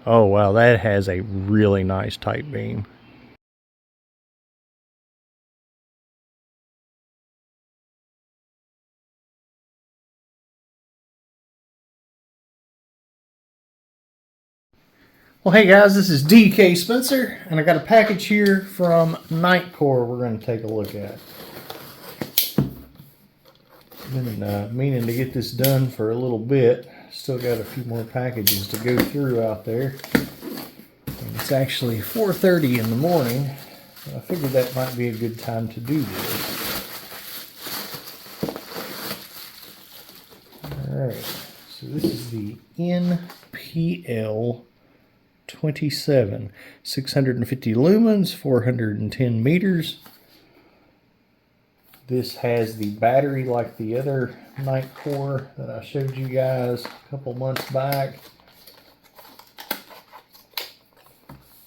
Oh wow, that has a really nice tight beam. Well, hey guys, this is DK Spencer, and I got a package here from Nitecore we're going to take a look at. Been meaning to get this done for a little bit. Still got a few more packages to go through out there. And it's actually 4:30 in the morning. I figured that might be a good time to do this. Alright, so this is the NPL27, 650 lumens, 410 meters. This has the battery like the other Nitecore that I showed you guys a couple months back.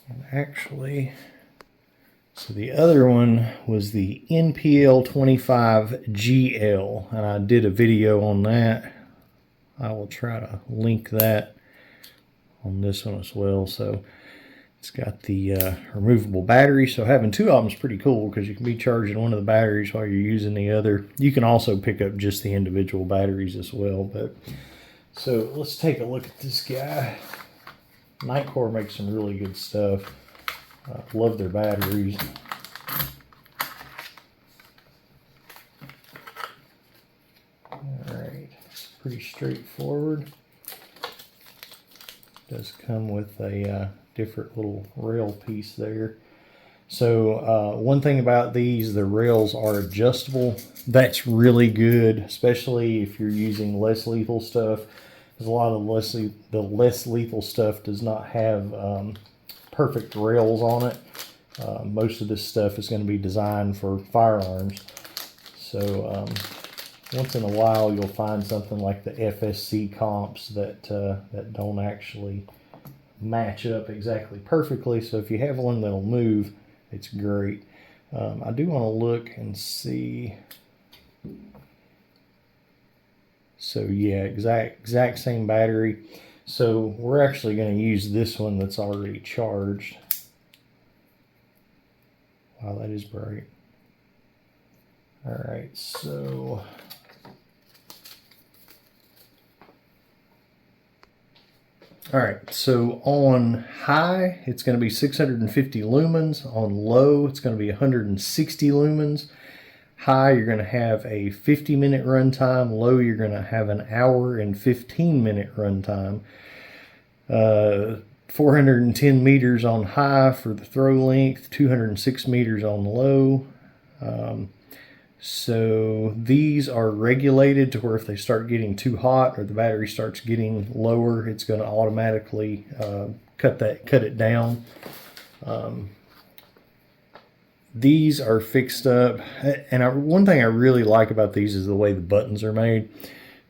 And actually, so the other one was the NPL25 GL, and I did a video on that. I will try to link that on this one as well. So it's got the removable battery, so having two of them is pretty cool because you can be charging one of the batteries while you're using the other. You can also pick up just the individual batteries as well. But so let's take a look at this guy. Nitecore makes some really good stuff. Love their batteries. Alright, it's pretty straightforward. Does come with a different little rail piece there. So one thing about these, the rails are adjustable. That's really good, especially if you're using less lethal stuff. Because a lot of the less lethal stuff does not have perfect rails on it. Most of this stuff is going to be designed for firearms. So once in a while you'll find something like the FSC comps that that don't actually match up exactly perfectly. So if you have one that'll move, it's great. I do want to look and see. So yeah, exact same battery. So we're actually going to use this one that's already charged. Wow, that is bright. All right, so alright, so on high, it's going to be 650 lumens. On low, it's going to be 160 lumens. High, you're going to have a 50-minute runtime. Low, you're going to have an hour and 15-minute runtime. 410 meters on high for the throw length, 206 meters on low. So these are regulated to where if they start getting too hot or the battery starts getting lower, it's going to automatically cut it down. These are fixed up, and one thing I really like about these is the way the buttons are made.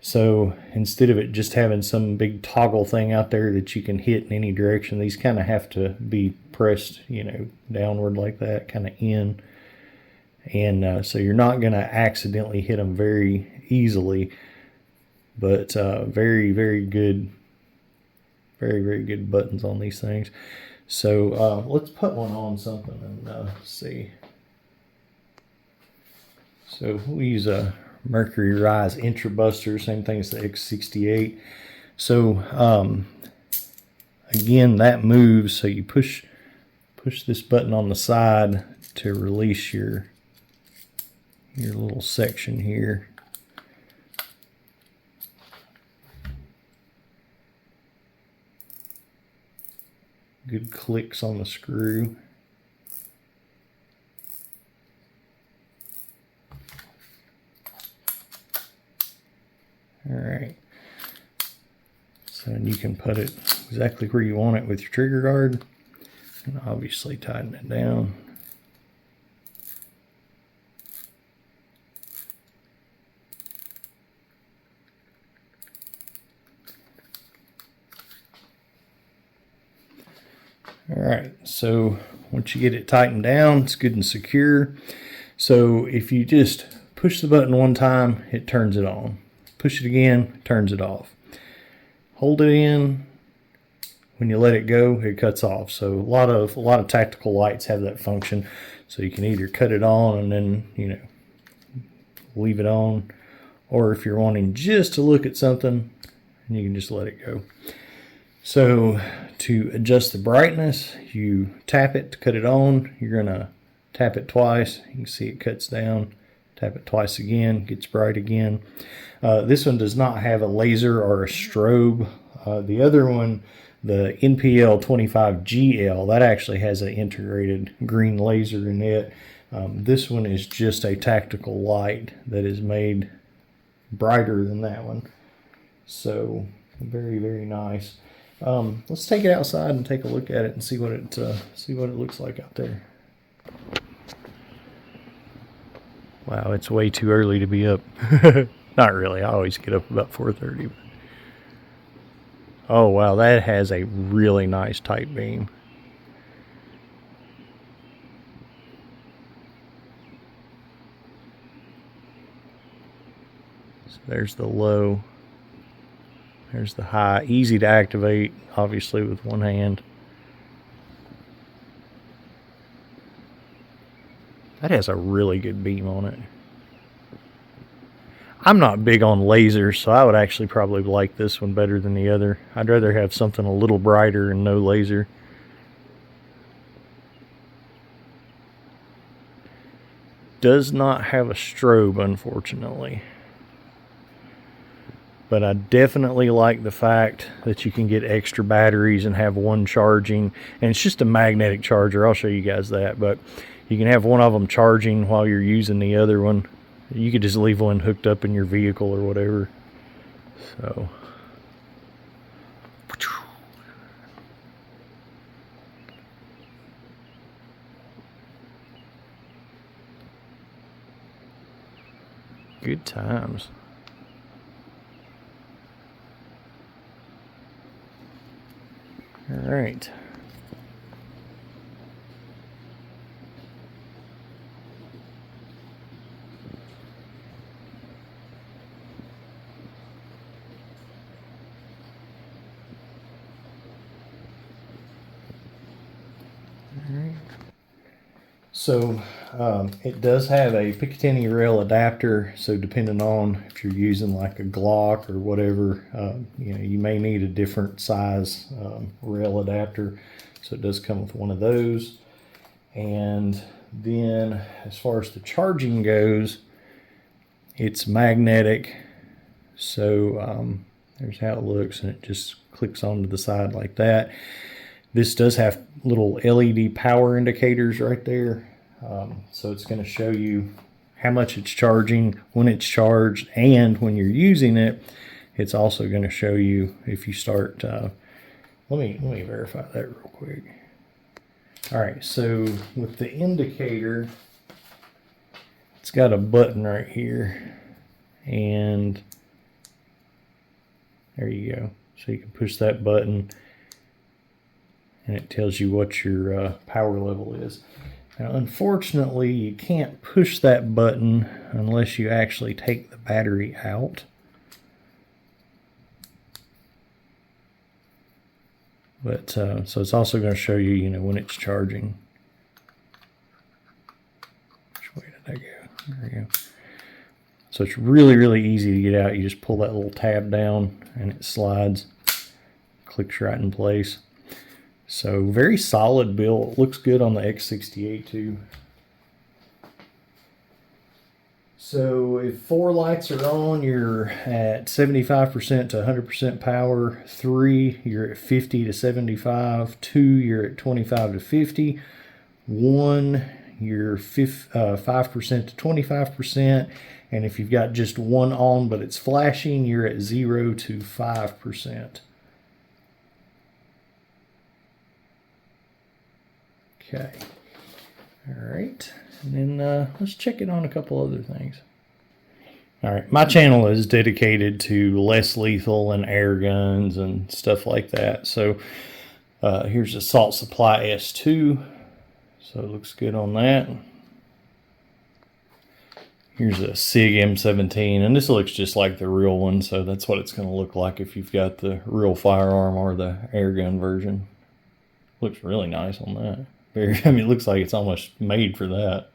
So instead of it just having some big toggle thing out there that you can hit in any direction, these kind of have to be pressed, you know, downward like that, kind of in. And so you're not going to accidentally hit them very easily, but very, very good buttons on these things. So let's put one on something and see. So we'll use a Mercury Rise IntruBuster, same thing as the X-68. So again, that moves, so you push this button on the side to release your little section here. Good clicks on the screw. All right. So you can put it exactly where you want it with your trigger guard, and obviously tighten it down. All right, so once you get it tightened down, it's good and secure. So if you just push the button one time, it turns it on. Push it again, turns it off. Hold it in, when you let it go, it cuts off. So a lot of tactical lights have that function. So you can either cut it on and then, you know, leave it on, or if you're wanting just to look at something, you can just let it go. So to adjust the brightness, you tap it to cut it on. You're gonna tap it twice. You can see it cuts down. Tap it twice again, gets bright again. This one does not have a laser or a strobe. The other one, the NPL27 GL, that actually has an integrated green laser in it. This one is just a tactical light that is made brighter than that one. So very, very nice. Let's take it outside and take a look at it and see what it looks like out there. Wow, it's way too early to be up. Not really. I always get up about 4:30. Oh wow, that has a really nice tight beam. So there's the low. There's the high. Easy to activate, obviously, with one hand. That has a really good beam on it. I'm not big on lasers, so I would actually probably like this one better than the other. I'd rather have something a little brighter and no laser. Does not have a strobe, unfortunately. But I definitely like the fact that you can get extra batteries and have one charging. And it's just a magnetic charger. I'll show you guys that. But you can have one of them charging while you're using the other one. You could just leave one hooked up in your vehicle or whatever. So good times. All right. So it does have a Picatinny rail adapter, so depending on if you're using like a Glock or whatever, you know, you may need a different size rail adapter. So it does come with one of those. And then as far as the charging goes, it's magnetic. So there's how it looks, and it just clicks onto the side like that. This does have little LED power indicators right there. So it's going to show you how much it's charging, when it's charged, and when you're using it, it's also going to show you if you start. Let me verify that real quick. All right, so with the indicator, it's got a button right here, and there you go. So you can push that button, and it tells you what your power level is. Now, unfortunately, you can't push that button unless you actually take the battery out. But so it's also going to show you, you know, when it's charging. Which way did I go? There we go. So it's really, really easy to get out. You just pull that little tab down, and it slides, clicks right in place. So very solid build. It looks good on the X-68 too. So if 4 lights are on, you're at 75% to 100% power. 3, you're at 50 to 75. 2, you're at 25 to 50. 1, you're 5% to 25%. And if you've got just one on but it's flashing, you're at 0 to 5%. Okay, all right, and then let's check it on a couple other things. All right, my channel is dedicated to less lethal and air guns and stuff like that. So here's Assault Supply S2, so it looks good on that. Here's a Sig M17, and this looks just like the real one, so that's what it's going to look like if you've got the real firearm or the airgun version. Looks really nice on that. I mean, it looks like it's almost made for that.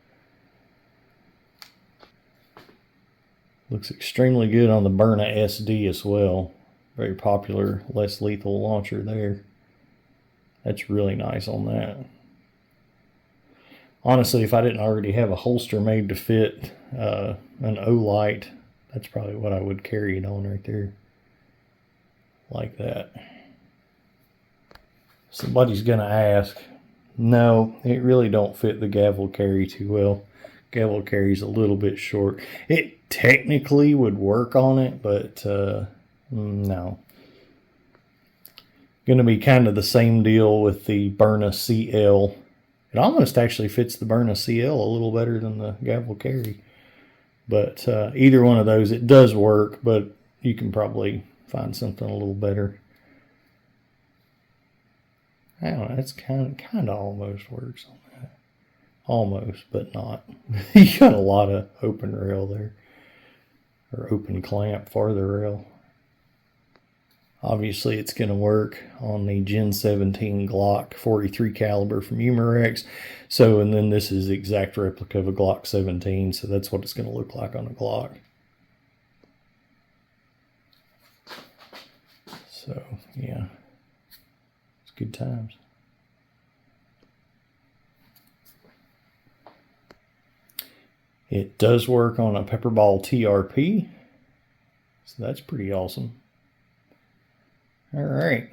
Looks extremely good on the Byrna SD as well. Very popular, less lethal launcher there. That's really nice on that. Honestly, if I didn't already have a holster made to fit an O-Light, that's probably what I would carry it on right there. Like that. Somebody's going to ask. No, it really don't fit the Gavle Carry too well. Gavle Carry's a little bit short. It technically would work on it, but no. Going to be kind of the same deal with the Byrna CL. It almost actually fits the Byrna CL a little better than the Gavle Carry. But either one of those, it does work, but you can probably find something a little better. I don't know, that's kind of almost works on that. Almost, but not. You got a lot of open rail there. Or open clamp for the rail. Obviously, it's going to work on the Gen 17 Glock 43 caliber from Umarex. So, and then this is the exact replica of a Glock 17, so that's what it's going to look like on a Glock. So, yeah, it's good times. It does work on a PepperBall TRP, so that's pretty awesome. All right.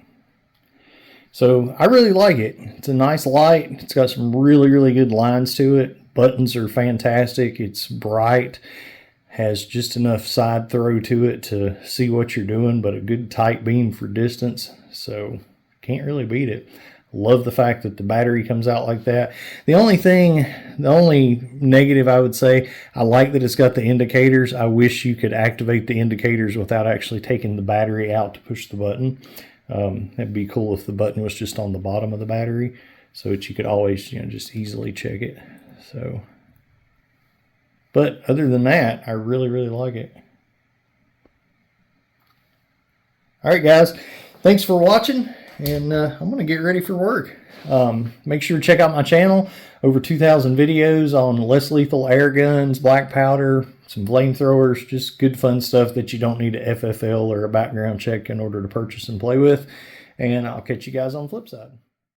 So I really like it. It's a nice light. It's got some really, really good lines to it. Buttons are fantastic. It's bright. Has just enough side throw to it to see what you're doing, but a good tight beam for distance. So can't really beat it. Love the fact that the battery comes out like that. The only negative I would say, I like that it's got the indicators. I wish you could activate the indicators without actually taking the battery out to push the button. It'd be cool if the button was just on the bottom of the battery so that you could always, just easily check it. So, but other than that, I really, really like it. All right, guys, thanks for watching. And I'm going to get ready for work. Make sure to check out my channel. Over 2,000 videos on less lethal air guns, black powder, some flamethrowers, just good fun stuff that you don't need a FFL or a background check in order to purchase and play with. And I'll catch you guys on the flip side.